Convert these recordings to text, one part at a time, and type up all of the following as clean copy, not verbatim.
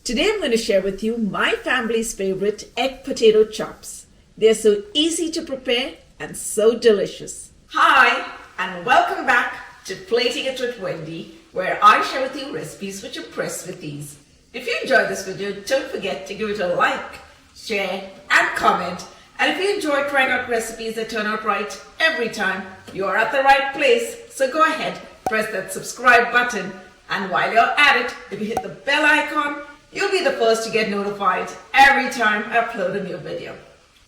Today I'm going to share with you my family's favorite egg potato chops. They're so easy to prepare and so delicious. Hi and welcome back to Plating It with Wendy, where I share with you recipes which impress with ease. If you enjoyed this video, don't forget to give it a like, share and comment. And if you enjoy trying out recipes that turn out right every time, you are at the right place. So go ahead, press that subscribe button, and while you're at it, if you hit the bell icon, you'll be the first to get notified every time I upload a new video.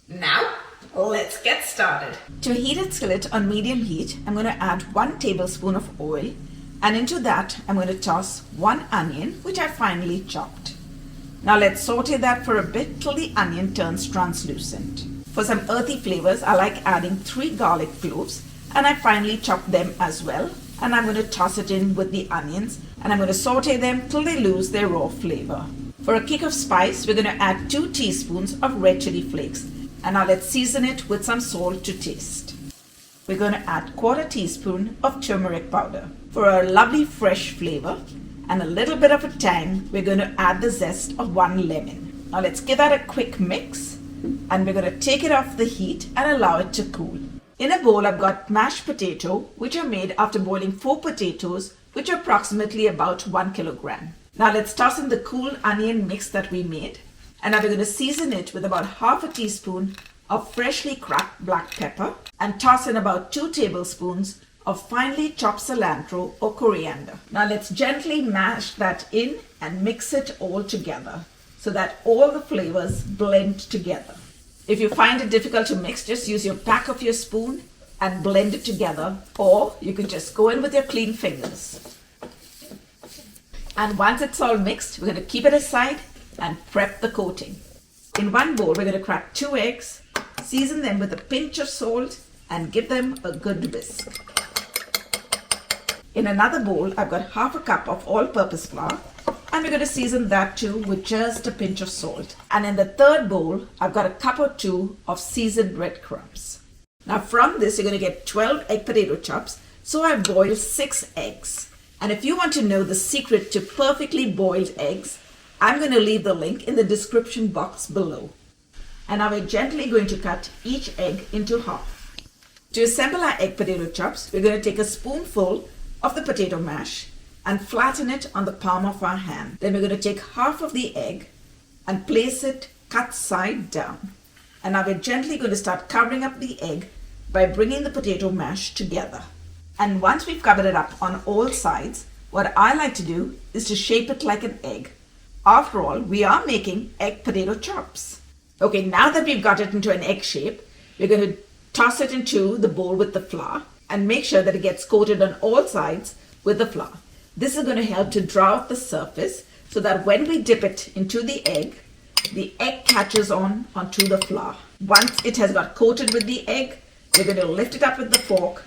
Now, let's get started. To a heated skillet on medium heat, I'm going to add 1 tablespoon of oil, and into that I'm going to toss 1 onion, which I finely chopped. Now let's saute that for a bit till the onion turns translucent. For some earthy flavors, I like adding 3 garlic cloves, and I finely chopped them as well. And I'm going to toss it in with the onions, and I'm going to saute them till they lose their raw flavor. For a kick of spice, we're going to add 2 teaspoons of red chili flakes, and now let's season it with some salt to taste. We're going to add 1/4 teaspoon of turmeric powder. For a lovely fresh flavor and a little bit of a tang, we're going to add the zest of 1 lemon. Now let's give that a quick mix, and we're going to take it off the heat and allow it to cool. In a bowl, I've got mashed potato, which are made after boiling 4 potatoes, which are approximately about 1 kilogram. Now let's toss in the cool onion mix that we made, and now we're going to season it with about 1/2 teaspoon of freshly cracked black pepper, and toss in about 2 tablespoons of finely chopped cilantro or coriander. Now let's gently mash that in and mix it all together so that all the flavors blend together. If you find it difficult to mix, just use your back of your spoon and blend it together, or you can just go in with your clean fingers. And once it's all mixed, we're going to keep it aside and prep the coating. In one bowl, we're going to crack 2 eggs, season them with a pinch of salt, and give them a good whisk. In another bowl, I've got 1/2 cup of all-purpose flour, and we're going to season that too with just a pinch of salt. And in the third bowl, I've got 1 cup or 2 of seasoned bread crumbs. Now from this, you're going to get 12 egg potato chops, so I've boiled 6 eggs. And if you want to know the secret to perfectly boiled eggs, I'm going to leave the link in the description box below. And now we're gently going to cut each egg into half. To assemble our egg potato chops, we're going to take a spoonful of the potato mash and flatten it on the palm of our hand. Then we're going to take half of the egg and place it cut side down. And now we're gently going to start covering up the egg by bringing the potato mash together. And once we've covered it up on all sides, what I like to do is to shape it like an egg. After all, we are making egg potato chops. Okay, now that we've got it into an egg shape, we're going to toss it into the bowl with the flour and make sure that it gets coated on all sides with the flour. This is going to help to draw out the surface so that when we dip it into the egg catches onto the flour. Once it has got coated with the egg, we're going to lift it up with the fork,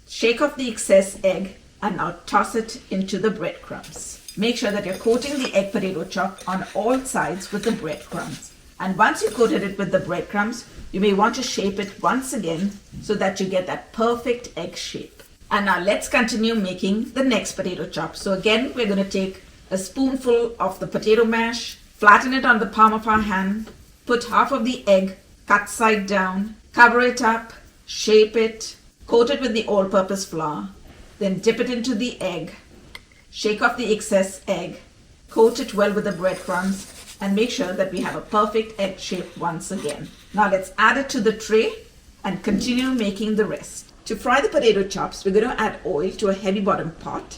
shake off the excess egg, and now toss it into the breadcrumbs. Make sure that you're coating the egg potato chop on all sides with the breadcrumbs. And once you've coated it with the breadcrumbs, you may want to shape it once again so that you get that perfect egg shape. And now let's continue making the next potato chop. So again, we're going to take a spoonful of the potato mash, flatten it on the palm of our hand, put half of the egg cut side down, cover it up, shape it, coat it with the all-purpose flour, then dip it into the egg, shake off the excess egg, coat it well with the breadcrumbs, and make sure that we have a perfect egg shape once again. Now let's add it to the tray and continue making the rest. To fry the potato chops, we're going to add oil to a heavy bottom pot,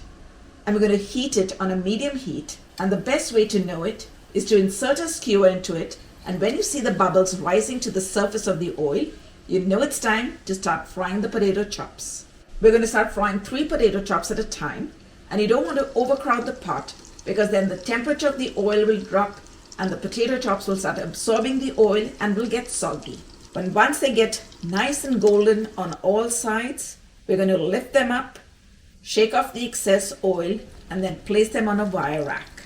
and we're going to heat it on a medium heat. And the best way to know it is to insert a skewer into it, and when you see the bubbles rising to the surface of the oil, you know it's time to start frying the potato chops. We're going to start frying 3 potato chops at a time, and you don't want to overcrowd the pot because then the temperature of the oil will drop and the potato chops will start absorbing the oil and will get soggy. But once they get nice and golden on all sides, we're going to lift them up, shake off the excess oil, and then place them on a wire rack.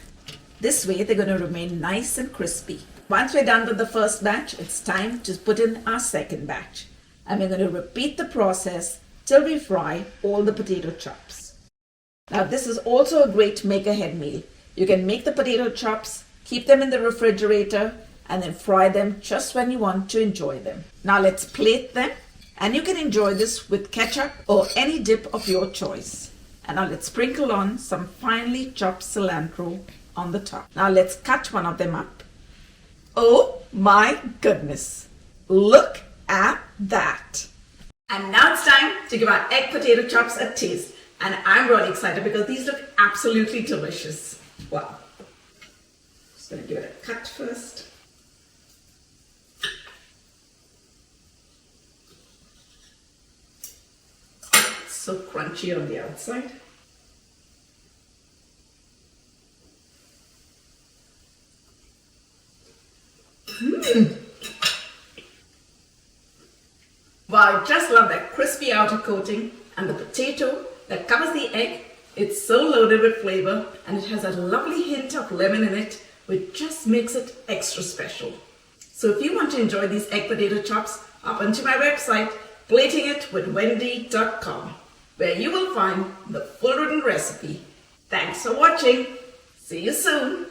This way they're going to remain nice and crispy. Once we're done with the first batch, it's time to put in our second batch. And we're going to repeat the process till we fry all the potato chops. Now this is also a great make-ahead meal. You can make the potato chops, Keep them in the refrigerator and then fry them just when you want to enjoy them. Now let's plate them, and you can enjoy this with ketchup or any dip of your choice. And now let's sprinkle on some finely chopped cilantro on the top. Now let's cut one of them up. Oh my goodness, look at that. And now it's time to give our egg potato chops a taste. And I'm really excited because these look absolutely delicious. Wow. Just gonna give it a cut first. So crunchy on the outside. Wow, I just love that crispy outer coating and the potato that covers the egg. It's so loaded with flavor, and it has a lovely hint of lemon in it, which just makes it extra special. So if you want to enjoy these egg potato chops, hop onto my website, platingitwithwendy.com, where you will find the full written recipe. Thanks for watching. See you soon.